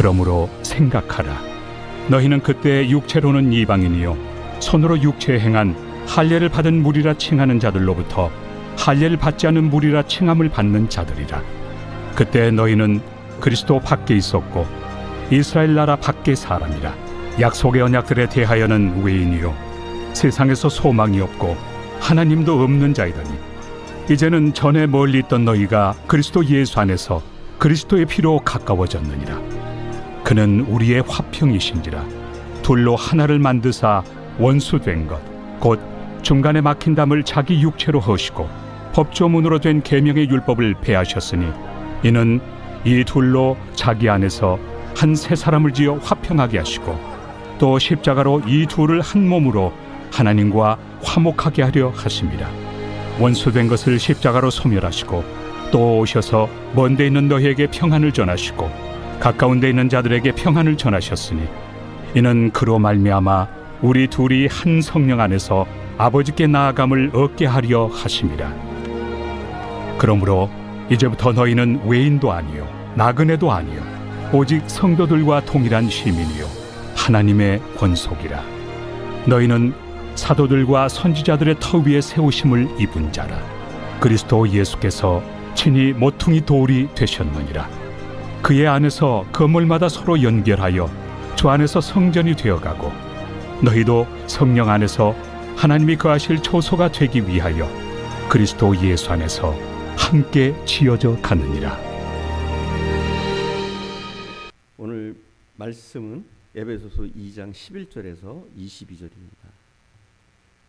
그러므로 생각하라. 너희는 그때 육체로는 이방인이요 손으로 육체에 행한 할례를 받은 무리라 칭하는 자들로부터 할례를 받지 않은 무리라 칭함을 받는 자들이라. 그때 너희는 그리스도 밖에 있었고 이스라엘 나라 밖의 사람이라. 약속의 언약들에 대하여는 외인이요 세상에서 소망이 없고 하나님도 없는 자이더니 이제는 전에 멀리 있던 너희가 그리스도 예수 안에서 그리스도의 피로 가까워졌느니라. 그는 우리의 화평이신지라. 둘로 하나를 만드사 원수된 것 곧 중간에 막힌 담을 자기 육체로 허시고 법조문으로 된 계명의 율법을 폐하셨으니 이는 이 둘로 자기 안에서 한 새 사람을 지어 화평하게 하시고 또 십자가로 이 둘을 한 몸으로 하나님과 화목하게 하려 하심이라. 원수된 것을 십자가로 소멸하시고 또 오셔서 먼 데 있는 너희에게 평안을 전하시고 가까운 데 있는 자들에게 평안을 전하셨으니 이는 그로 말미암아 우리 둘이 한 성령 안에서 아버지께 나아감을 얻게 하려 하심이라. 그러므로 이제부터 너희는 외인도 아니요 나그네도 아니요 오직 성도들과 동일한 시민이요 하나님의 권속이라. 너희는 사도들과 선지자들의 터 위에 세우심을 입은 자라. 그리스도 예수께서 친히 모퉁이 돌이 되셨느니라. 그의 안에서 건물마다 서로 연결하여 주 안에서 성전이 되어가고 너희도 성령 안에서 하나님이 거하실 초소가 되기 위하여 그리스도 예수 안에서 함께 지어져 가느니라. 오늘 말씀은 에베소서 2장 11절에서 22절입니다.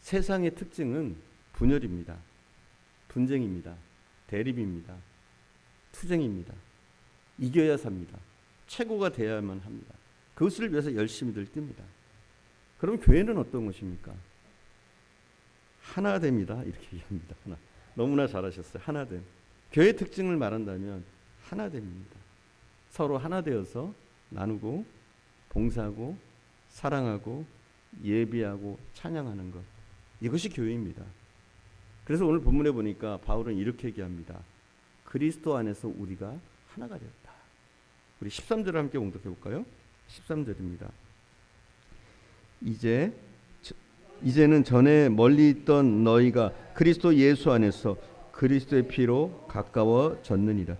세상의 특징은 분열입니다. 분쟁입니다. 대립입니다. 투쟁입니다. 이겨야 삽니다. 최고가 되어야만 합니다. 그것을 위해서 열심히들 뜁니다. 그럼 교회는 어떤 것입니까? 하나됨이다 이렇게 얘기합니다. 하나. 너무나 잘하셨어요. 하나됨. 교회의 특징을 말한다면 하나됨입니다. 서로 하나 되어서 나누고 봉사하고 사랑하고 예비하고 찬양하는 것, 이것이 교회입니다. 그래서 오늘 본문에 보니까 바울은 이렇게 얘기합니다. 그리스도 안에서 우리가 하나가 되었다. 우리 13절을 함께 봉독해 볼까요? 13절입니다. 이제는 전에 멀리 있던 너희가 그리스도 예수 안에서 그리스도의 피로 가까워졌느니라.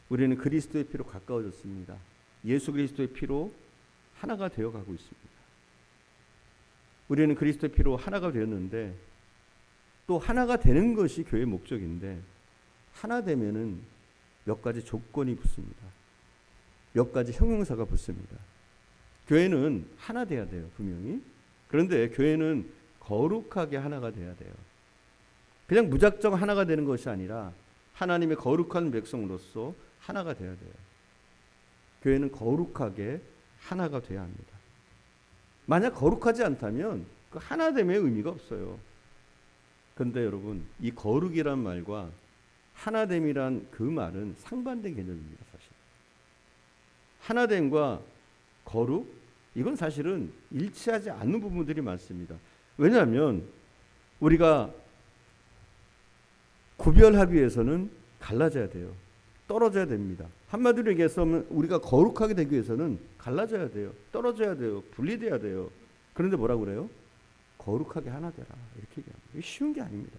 우리는 그리스도의 피로 가까워졌습니다. 예수 그리스도의 피로 하나가 되어가고 있습니다. 우리는 그리스도의 피로 하나가 되었는데 또 하나가 되는 것이 교회의 목적인데 하나 되면은 몇 가지 조건이 붙습니다. 몇 가지 형용사가 붙습니다. 교회는 하나 돼야 돼요, 분명히. 그런데 교회는 거룩하게 하나가 돼야 돼요. 그냥 무작정 하나가 되는 것이 아니라 하나님의 거룩한 백성으로서 하나가 돼야 돼요. 교회는 거룩하게 하나가 돼야 합니다. 만약 거룩하지 않다면 그 하나됨의 의미가 없어요. 그런데 여러분, 이 거룩이란 말과 하나됨이란 그 말은 상반된 개념입니다. 사실 하나됨과 거룩, 이건 사실은 일치하지 않는 부분들이 많습니다. 왜냐하면 우리가 구별하기 위해서는 갈라져야 돼요. 떨어져야 됩니다. 한마디로 얘기해서 우리가 거룩하게 되기 위해서는 갈라져야 돼요. 떨어져야 돼요. 분리돼야 돼요. 그런데 뭐라고 그래요? 거룩하게 하나 되라. 이렇게 얘기합니다. 이게 쉬운 게 아닙니다.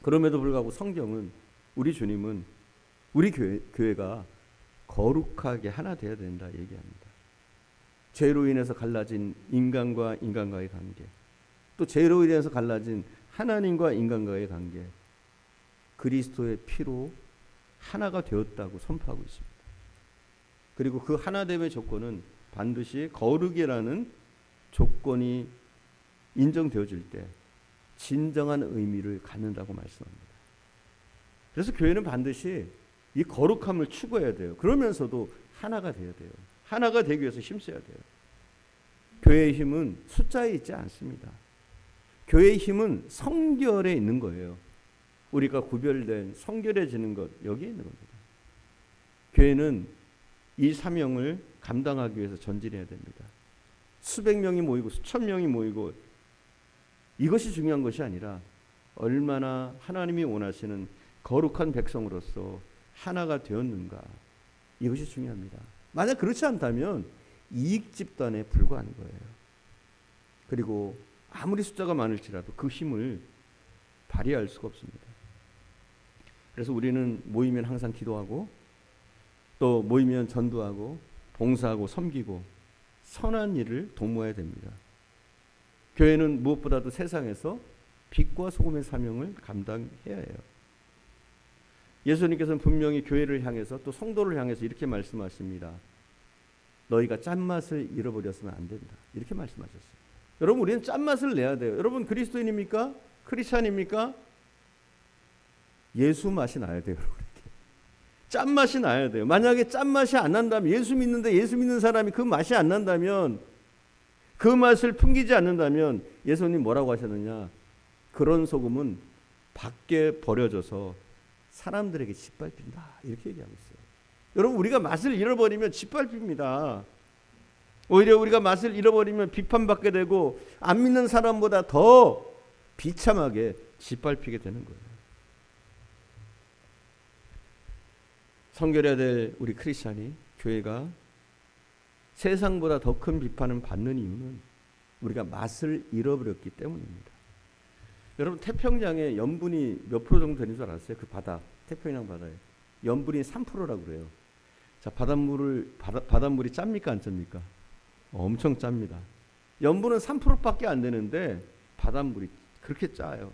그럼에도 불구하고 성경은, 우리 주님은 우리 교회가 거룩하게 하나 되어야 된다 얘기합니다. 죄로 인해서 갈라진 인간과 인간과의 관계, 또 죄로 인해서 갈라진 하나님과 인간과의 관계, 그리스도의 피로 하나가 되었다고 선포하고 있습니다. 그리고 그 하나됨의 조건은 반드시 거룩이라는 조건이 인정되어질 때 진정한 의미를 갖는다고 말씀합니다. 그래서 교회는 반드시 이 거룩함을 추구해야 돼요. 그러면서도 하나가 돼야 돼요. 하나가 되기 위해서 힘써야 돼요. 교회의 힘은 숫자에 있지 않습니다. 교회의 힘은 성결에 있는 거예요. 우리가 구별된 성결해지는 것, 여기에 있는 겁니다. 교회는 이 사명을 감당하기 위해서 전진해야 됩니다. 수백 명이 모이고 수천 명이 모이고 이것이 중요한 것이 아니라 얼마나 하나님이 원하시는 거룩한 백성으로서 하나가 되었는가, 이것이 중요합니다. 만약 그렇지 않다면 이익 집단에 불과한 거예요. 그리고 아무리 숫자가 많을지라도 그 힘을 발휘할 수가 없습니다. 그래서 우리는 모이면 항상 기도하고 또 모이면 전도하고 봉사하고 섬기고 선한 일을 도모해야 됩니다. 교회는 무엇보다도 세상에서 빛과 소금의 사명을 감당해야 해요. 예수님께서는 분명히 교회를 향해서 또 성도를 향해서 이렇게 말씀하십니다. 너희가 짠맛을 잃어버렸으면 안 된다. 이렇게 말씀하셨어요. 여러분, 우리는 짠맛을 내야 돼요. 여러분, 그리스도인입니까? 크리스찬입니까? 예수 맛이 나야 돼요. 짠맛이 나야 돼요. 만약에 짠맛이 안 난다면, 예수 믿는데 예수 믿는 사람이 그 맛이 안 난다면, 그 맛을 풍기지 않는다면 예수님 뭐라고 하셨느냐? 그런 소금은 밖에 버려져서 사람들에게 짓밟힌다. 이렇게 얘기하고 있어요. 여러분, 우리가 맛을 잃어버리면 짓밟힙니다. 오히려 우리가 맛을 잃어버리면 비판받게 되고 안 믿는 사람보다 더 비참하게 짓밟히게 되는 거예요. 성결해야 될 우리 크리스찬이, 교회가 세상보다 더 큰 비판을 받는 이유는 우리가 맛을 잃어버렸기 때문입니다. 여러분, 태평양에 염분이 몇 프로 정도 되는 줄 알았어요? 그 바다, 태평양 바다에 염분이 3%라고 그래요. 자, 바닷물이 짭니까 안 짭니까? 엄청 짭니다. 염분은 3%밖에 안 되는데 바닷물이 그렇게 짜요.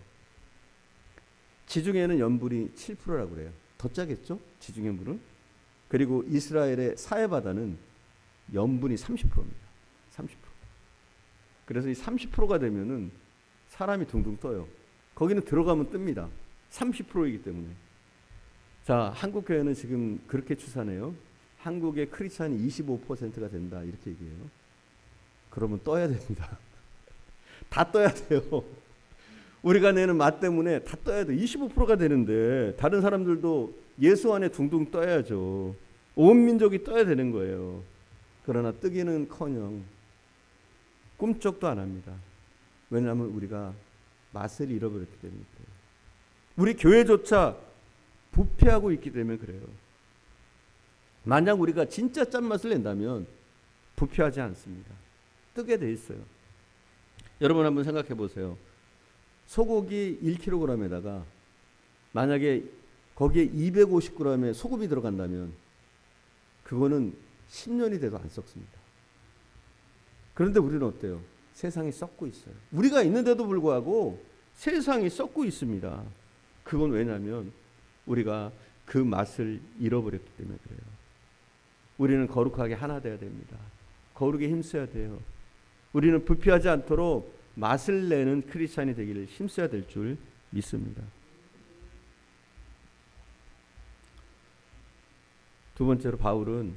지중해는 염분이 7%라고 그래요. 더 짜겠죠? 지중해 물은. 그리고 이스라엘의 사해바다는 염분이 30%입니다. 30%. 그래서 이 30%가 되면은 사람이 둥둥 떠요. 거기는 들어가면 뜹니다. 30%이기 때문에. 자, 한국 교회는 지금 그렇게 추산해요. 한국의 크리스찬이 25%가 된다. 이렇게 얘기해요. 그러면 떠야 됩니다. 다 떠야 돼요. 우리가 내는 맛 때문에 다 떠야 돼. 25%가 되는데 다른 사람들도 예수 안에 둥둥 떠야죠. 온 민족이 떠야 되는 거예요. 그러나 뜨기는커녕 꿈쩍도 안 합니다. 왜냐하면 우리가 맛을 잃어버렸기 때문에 그래요. 우리 교회조차 부패하고 있기 때문에 그래요. 만약 우리가 진짜 짠맛을 낸다면 부패하지 않습니다. 뜨게 돼 있어요. 여러분 한번 생각해 보세요. 소고기 1kg에다가 만약에 거기에 250g의 소금이 들어간다면 그거는 10년이 돼도 안 썩습니다. 그런데 우리는 어때요? 세상이 썩고 있어요. 우리가 있는데도 불구하고 세상이 썩고 있습니다. 그건 왜냐하면 우리가 그 맛을 잃어버렸기 때문에 그래요. 우리는 거룩하게 하나 되어야 됩니다. 거룩에 힘써야 돼요. 우리는 부패하지 않도록 맛을 내는 크리스찬이 되기를 힘써야 될 줄 믿습니다. 두 번째로 바울은,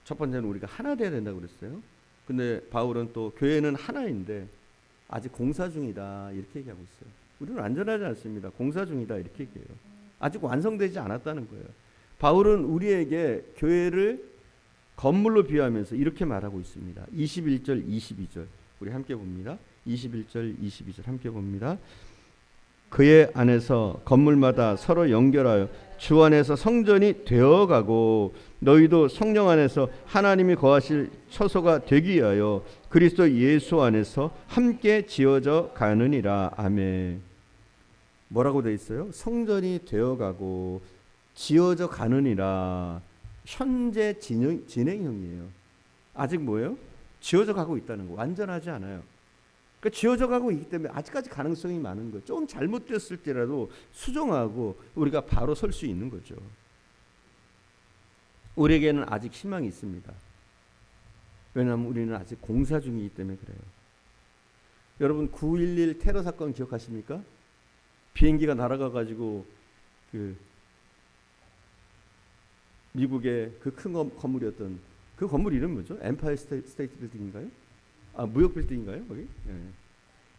첫 번째는 우리가 하나 되어야 된다고 그랬어요. 근데 바울은 또 교회는 하나인데 아직 공사 중이다 이렇게 얘기하고 있어요. 우리는 완전하지 않습니다. 공사 중이다 이렇게 얘기해요. 아직 완성되지 않았다는 거예요. 바울은 우리에게 교회를 건물로 비유하면서 이렇게 말하고 있습니다. 21절 22절 우리 함께 봅니다. 21절 22절 함께 봅니다. 그의 안에서 건물마다 서로 연결하여 주 안에서 성전이 되어가고 너희도 성령 안에서 하나님이 거하실 처소가 되기 위하여 그리스도 예수 안에서 함께 지어져 가느니라. 아멘. 뭐라고 돼 있어요? 성전이 되어가고 지어져 가느니라. 현재 진행형이에요. 아직 뭐예요? 지어져 가고 있다는 거. 완전하지 않아요. 그러니까 지어져 가고 있기 때문에 아직까지 가능성이 많은 거예요. 좀 잘못됐을지라도 수정하고 우리가 바로 설 수 있는 거죠. 우리에게는 아직 희망이 있습니다. 왜냐하면 우리는 아직 공사 중이기 때문에 그래요. 여러분 9.11 테러 사건 기억하십니까? 비행기가 날아가가지고 그 미국의 그 큰 건물이었던 그 건물 이름 뭐죠? 엠파이어 스테이트 빌딩인가요? 아, 무역 빌딩인가요? 거기? 네.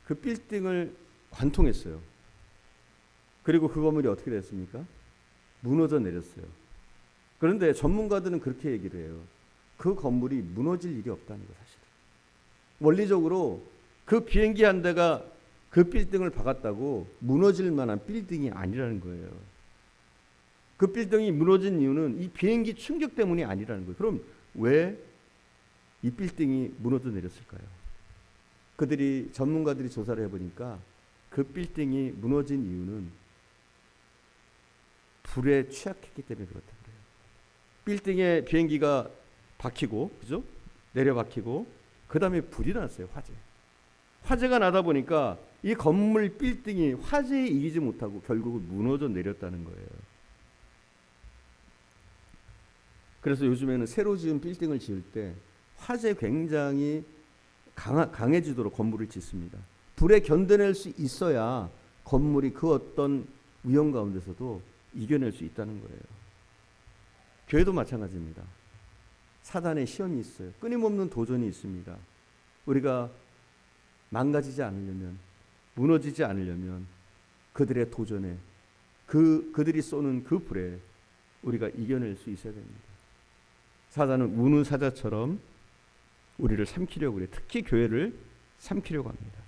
그 빌딩을 관통했어요. 그리고 그 건물이 어떻게 됐습니까? 무너져 내렸어요. 그런데 전문가들은 그렇게 얘기를 해요. 그 건물이 무너질 일이 없다는 거 사실. 원리적으로 그 비행기 한 대가 그 빌딩을 박았다고 무너질 만한 빌딩이 아니라는 거예요. 그 빌딩이 무너진 이유는 이 비행기 충격 때문이 아니라는 거예요. 그럼 왜 이 빌딩이 무너져 내렸을까요? 그들이 전문가들이 조사를 해보니까 그 빌딩이 무너진 이유는 불에 취약했기 때문에 그렇다고 그래요. 빌딩에 비행기가 박히고, 그죠? 내려 박히고, 그 다음에 불이 났어요. 화재가 나다 보니까 이 건물 빌딩이 화재에 이기지 못하고 결국은 무너져 내렸다는 거예요. 그래서 요즘에는 새로 지은 빌딩을 지을 때 화재 굉장히 강해지도록 건물을 짓습니다. 불에 견뎌낼 수 있어야 건물이 그 어떤 위험 가운데서도 이겨낼 수 있다는 거예요. 교회도 마찬가지입니다. 사단의 시험이 있어요. 끊임없는 도전이 있습니다. 우리가 망가지지 않으려면, 무너지지 않으려면 그들의 도전에, 그들이 쏘는 그 불에 우리가 이겨낼 수 있어야 됩니다. 사단은 우는 사자처럼 우리를 삼키려고 그래요. 특히 교회를 삼키려고 합니다.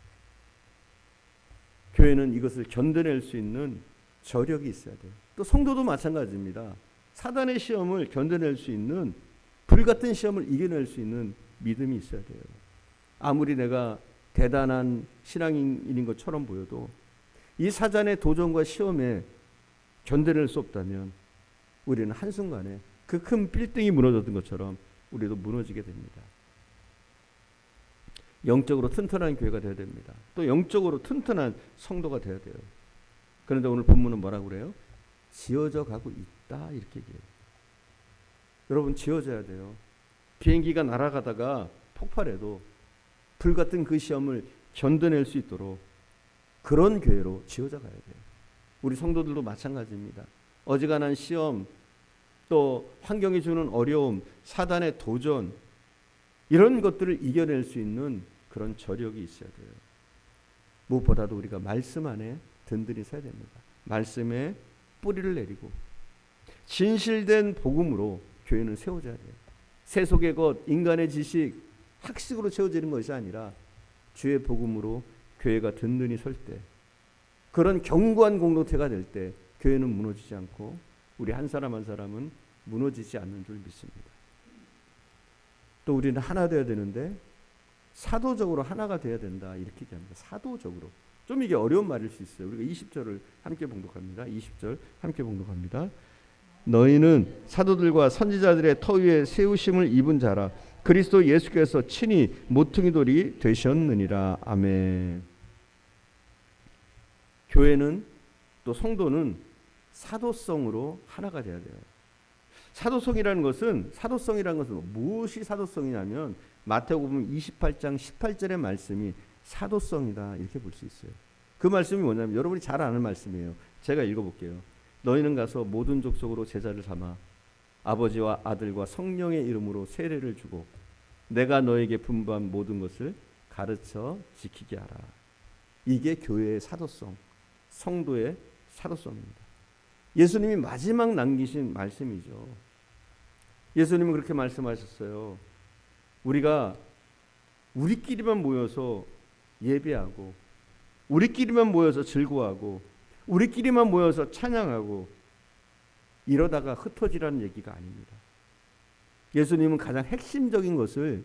교회는 이것을 견뎌낼 수 있는 저력이 있어야 돼요. 또 성도도 마찬가지입니다. 사단의 시험을 견뎌낼 수 있는, 불같은 시험을 이겨낼 수 있는 믿음이 있어야 돼요. 아무리 내가 대단한 신앙인인 것처럼 보여도 이 사단의 도전과 시험에 견뎌낼 수 없다면 우리는 한순간에 그 큰 빌딩이 무너졌던 것처럼 우리도 무너지게 됩니다. 영적으로 튼튼한 교회가 되어야 됩니다. 또 영적으로 튼튼한 성도가 되어야 돼요. 그런데 오늘 본문은 뭐라고 그래요? 지어져 가고 있다, 이렇게 얘기해요. 여러분, 지어져야 돼요. 비행기가 날아가다가 폭발해도 불같은 그 시험을 견뎌낼 수 있도록 그런 교회로 지어져 가야 돼요. 우리 성도들도 마찬가지입니다. 어지간한 시험, 또 환경이 주는 어려움, 사단의 도전, 이런 것들을 이겨낼 수 있는 그런 저력이 있어야 돼요. 무엇보다도 우리가 말씀 안에 든든히 서야 됩니다. 말씀에 뿌리를 내리고 진실된 복음으로 교회는 세워져야 돼요. 세속의 것, 인간의 지식, 학식으로 채워지는 것이 아니라 주의 복음으로 교회가 든든히 설 때, 그런 견고한 공동체가 될 때 교회는 무너지지 않고 우리 한 사람 한 사람은 무너지지 않는 줄 믿습니다. 또 우리는 하나 되어야 되는데 사도적으로 하나가 되어야 된다, 이렇게 얘기합니다. 사도적으로. 좀 이게 어려운 말일 수 있어요. 우리가 20절을 함께 봉독합니다. 20절 함께 봉독합니다. 너희는 사도들과 선지자들의 터 위에 세우심을 입은 자라. 그리스도 예수께서 친히 모퉁이 돌이 되셨느니라. 아멘. 교회는, 또 성도는 사도성으로 하나가 되어야 돼요. 사도성이라는 것은 무엇이 사도성이냐면 마태복음 28장 18절의 말씀이 사도성이다, 이렇게 볼 수 있어요. 그 말씀이 뭐냐면 여러분이 잘 아는 말씀이에요. 제가 읽어볼게요. 너희는 가서 모든 족속으로 제자를 삼아 아버지와 아들과 성령의 이름으로 세례를 주고 내가 너에게 분부한 모든 것을 가르쳐 지키게 하라. 이게 교회의 사도성, 성도의 사도성입니다. 예수님이 마지막 남기신 말씀이죠. 예수님은 그렇게 말씀하셨어요. 우리가 우리끼리만 모여서 예배하고, 우리끼리만 모여서 즐거워하고, 우리끼리만 모여서 찬양하고 이러다가 흩어지라는 얘기가 아닙니다. 예수님은 가장 핵심적인 것을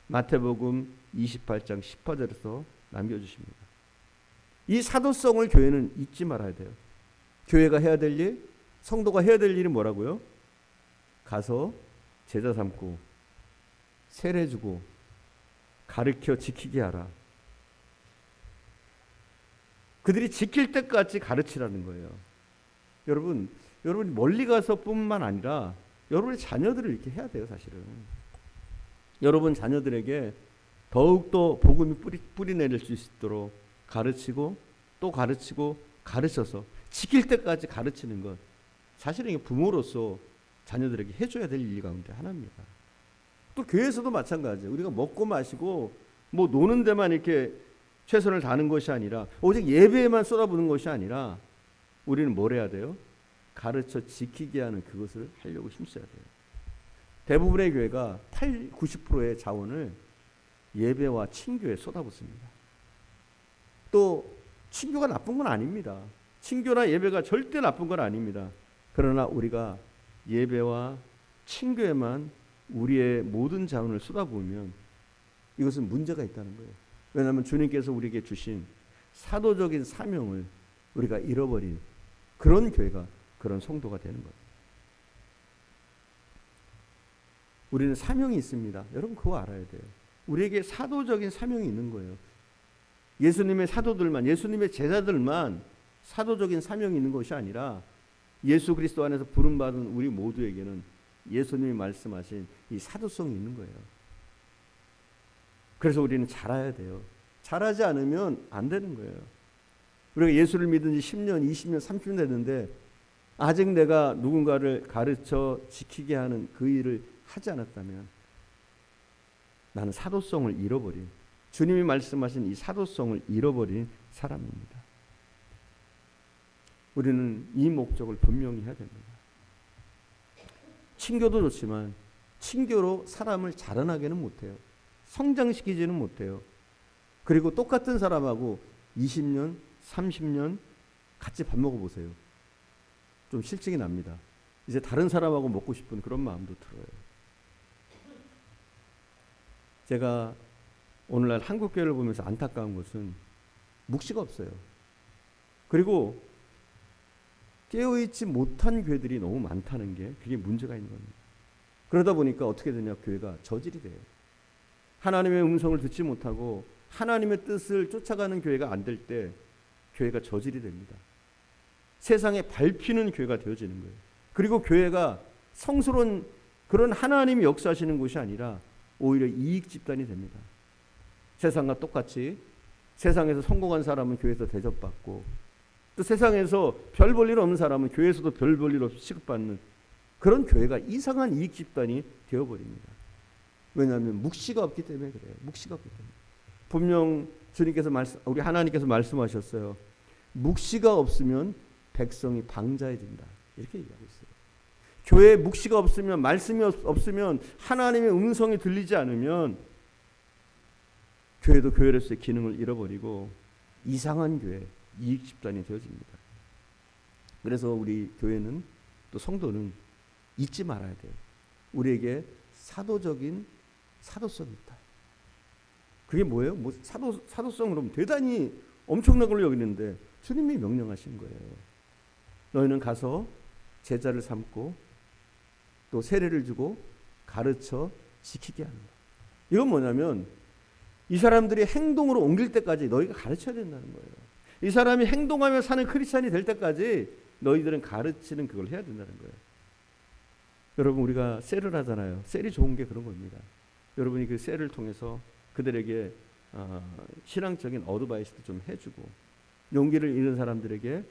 마태복음 28장 18절에서 남겨주십니다. 이 사도성을 교회는 잊지 말아야 돼요. 교회가 해야 될 일, 성도가 해야 될 일이 뭐라고요? 가서 제자 삼고 세례 주고 가르쳐 지키게 하라. 그들이 지킬 때까지 가르치라는 거예요. 여러분이 멀리 가서 뿐만 아니라 여러분의 자녀들을 이렇게 해야 돼요, 사실은. 여러분 자녀들에게 더욱더 복음이 뿌리 내릴 수 있도록 가르치고 또 가르치고 가르쳐서 지킬 때까지 가르치는 것, 사실은 부모로서 자녀들에게 해줘야 될 일 가운데 하나입니다. 또 교회에서도 마찬가지예요. 우리가 먹고 마시고 뭐 노는 데만 이렇게 최선을 다하는 것이 아니라, 오직 예배에만 쏟아부는 것이 아니라 우리는 뭘 해야 돼요? 가르쳐 지키게 하는 그것을 하려고 힘써야 돼요. 대부분의 교회가 90%의 자원을 예배와 친교에 쏟아붓습니다. 또 친교가 나쁜 건 아닙니다. 친교나 예배가 절대 나쁜 건 아닙니다. 그러나 우리가 예배와 친교에만 우리의 모든 자원을 쏟아부으면 이것은 문제가 있다는 거예요. 왜냐하면 주님께서 우리에게 주신 사도적인 사명을 우리가 잃어버린 그런 교회가, 그런 성도가 되는 거예요. 우리는 사명이 있습니다. 여러분 그거 알아야 돼요. 우리에게 사도적인 사명이 있는 거예요. 예수님의 사도들만, 예수님의 제자들만 사도적인 사명이 있는 것이 아니라 예수 그리스도 안에서 부름받은 우리 모두에게는 예수님이 말씀하신 이 사도성이 있는 거예요. 그래서 우리는 잘해야 돼요. 잘하지 않으면 안 되는 거예요. 우리가 예수를 믿은 지 10년, 20년, 30년 됐는데 아직 내가 누군가를 가르쳐 지키게 하는 그 일을 하지 않았다면 나는 사도성을 잃어버린, 주님이 말씀하신 이 사도성을 잃어버린 사람입니다. 우리는 이 목적을 분명히 해야 됩니다. 친교도 좋지만 친교로 사람을 자라나게는 못해요. 성장시키지는 못해요. 그리고 똑같은 사람하고 20년, 30년 같이 밥 먹어보세요. 좀 실증이 납니다. 이제 다른 사람하고 먹고 싶은 그런 마음도 들어요. 제가 오늘날 한국교회를 보면서 안타까운 것은 묵시가 없어요. 그리고 깨어있지 못한 교회들이 너무 많다는 게, 그게 문제가 있는 겁니다. 그러다 보니까 어떻게 되냐, 교회가 저질이 돼요. 하나님의 음성을 듣지 못하고 하나님의 뜻을 쫓아가는 교회가 안 될 때 교회가 저질이 됩니다. 세상에 밟히는 교회가 되어지는 거예요. 그리고 교회가 성스러운 그런 하나님이 역사하시는 곳이 아니라 오히려 이익 집단이 됩니다. 세상과 똑같이 세상에서 성공한 사람은 교회에서 대접받고, 또 세상에서 별 볼 일 없는 사람은 교회에서도 별 볼 일 없이 취급받는 그런 교회가 이상한 이익 집단이 되어버립니다. 왜냐하면 묵시가 없기 때문에 그래요. 묵시가 없기 때문에. 분명 주님께서 우리 하나님께서 말씀하셨어요. 묵시가 없으면 백성이 방자해진다. 이렇게 얘기하고 있어요. 교회에 묵시가 없으면, 말씀이 없으면, 하나님의 음성이 들리지 않으면 교회도 교회로서의 기능을 잃어버리고 이상한 교회, 이익 집단이 되어집니다. 그래서 우리 교회는, 또 성도는 잊지 말아야 돼요. 우리에게 사도적인 사도성이 있다. 그게 뭐예요? 뭐 사도성 그러면 대단히 엄청난 걸로 여기는데 주님이 명령하신 거예요. 너희는 가서 제자를 삼고 또 세례를 주고 가르쳐 지키게 하는 거예요. 이건 뭐냐면 이 사람들이 행동으로 옮길 때까지 너희가 가르쳐야 된다는 거예요. 이 사람이 행동하며 사는 크리스찬이 될 때까지 너희들은 가르치는 그걸 해야 된다는 거예요. 여러분, 우리가 셀을 하잖아요. 셀이 좋은 게 그런 겁니다. 여러분이 그 셀을 통해서 그들에게 신앙적인 어드바이스도 좀 해주고, 용기를 잃은 사람들에게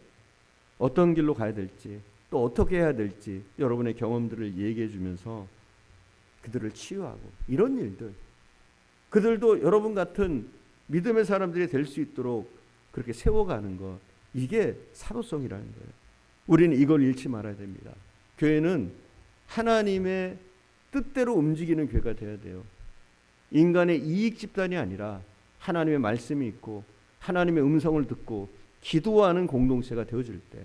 어떤 길로 가야 될지, 또 어떻게 해야 될지 여러분의 경험들을 얘기해 주면서 그들을 치유하고, 이런 일들, 그들도 여러분 같은 믿음의 사람들이 될 수 있도록 그렇게 세워가는 것, 이게 사도성이라는 거예요. 우리는 이걸 잃지 말아야 됩니다. 교회는 하나님의 뜻대로 움직이는 교회가 되어야 돼요. 인간의 이익 집단이 아니라 하나님의 말씀이 있고 하나님의 음성을 듣고 기도하는 공동체가 되어질 때,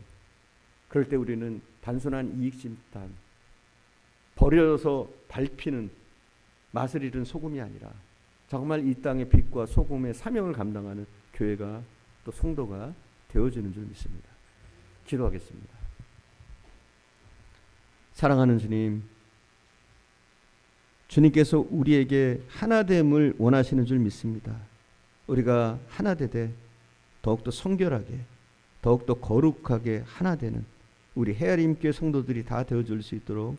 그럴 때 우리는 단순한 이익 집단, 버려서 밟히는 맛을 잃은 소금이 아니라 정말 이 땅의 빛과 소금의 사명을 감당하는 교회가, 또 성도가 되어지는 줄 믿습니다. 기도하겠습니다. 사랑하는 주님, 주님께서 우리에게 하나됨을 원하시는 줄 믿습니다. 우리가 하나되되 더욱더 성결하게, 더욱더 거룩하게 하나되는 우리 헤아림교회 성도들이 다 되어줄 수 있도록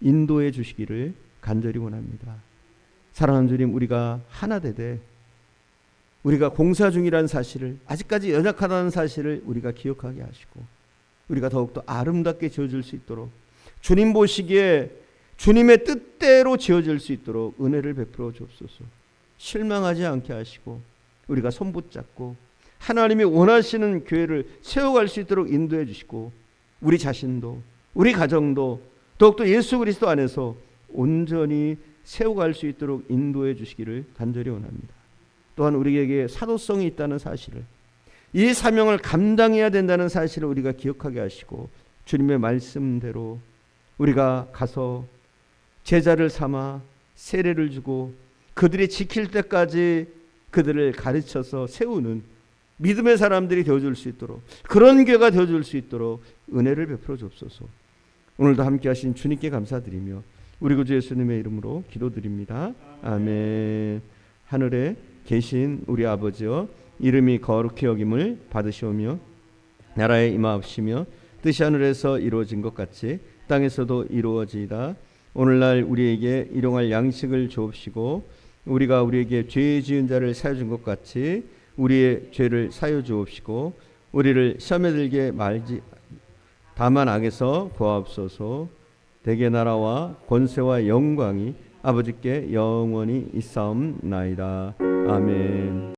인도해 주시기를 간절히 원합니다. 사랑하는 주님, 우리가 하나되되 우리가 공사 중이라는 사실을, 아직까지 연약하다는 사실을 우리가 기억하게 하시고, 우리가 더욱더 아름답게 지어질 수 있도록, 주님 보시기에 주님의 뜻대로 지어질 수 있도록 은혜를 베풀어 주옵소서. 실망하지 않게 하시고 우리가 손붙잡고 하나님이 원하시는 교회를 세워갈 수 있도록 인도해 주시고, 우리 자신도, 우리 가정도 더욱더 예수 그리스도 안에서 온전히 세워갈 수 있도록 인도해 주시기를 간절히 원합니다. 또한 우리에게 사도성이 있다는 사실을, 이 사명을 감당해야 된다는 사실을 우리가 기억하게 하시고 주님의 말씀대로 우리가 가서 제자를 삼아 세례를 주고 그들이 지킬 때까지 그들을 가르쳐서 세우는 믿음의 사람들이 되어줄 수 있도록, 그런 교회가 되어줄 수 있도록 은혜를 베풀어 주옵소서. 오늘도 함께 하신 주님께 감사드리며 우리 구주 예수님의 이름으로 기도드립니다. 아멘. 하늘에 계신 우리 아버지여, 이름이 거룩히 여김을 받으시오며 나라에 임하옵시며 뜻이 하늘에서 이루어진 것 같이 땅에서도 이루어지이다. 오늘날 우리에게 일용할 양식을 주옵시고 우리가 우리에게 죄 지은 자를 사여 준 것 같이 우리의 죄를 사여 주옵시고 우리를 시험에 들게 말지 다만 악에서 구하옵소서. 대개 나라와 권세와 영광이 아버지께 영원히 있사옵나이다. 아멘.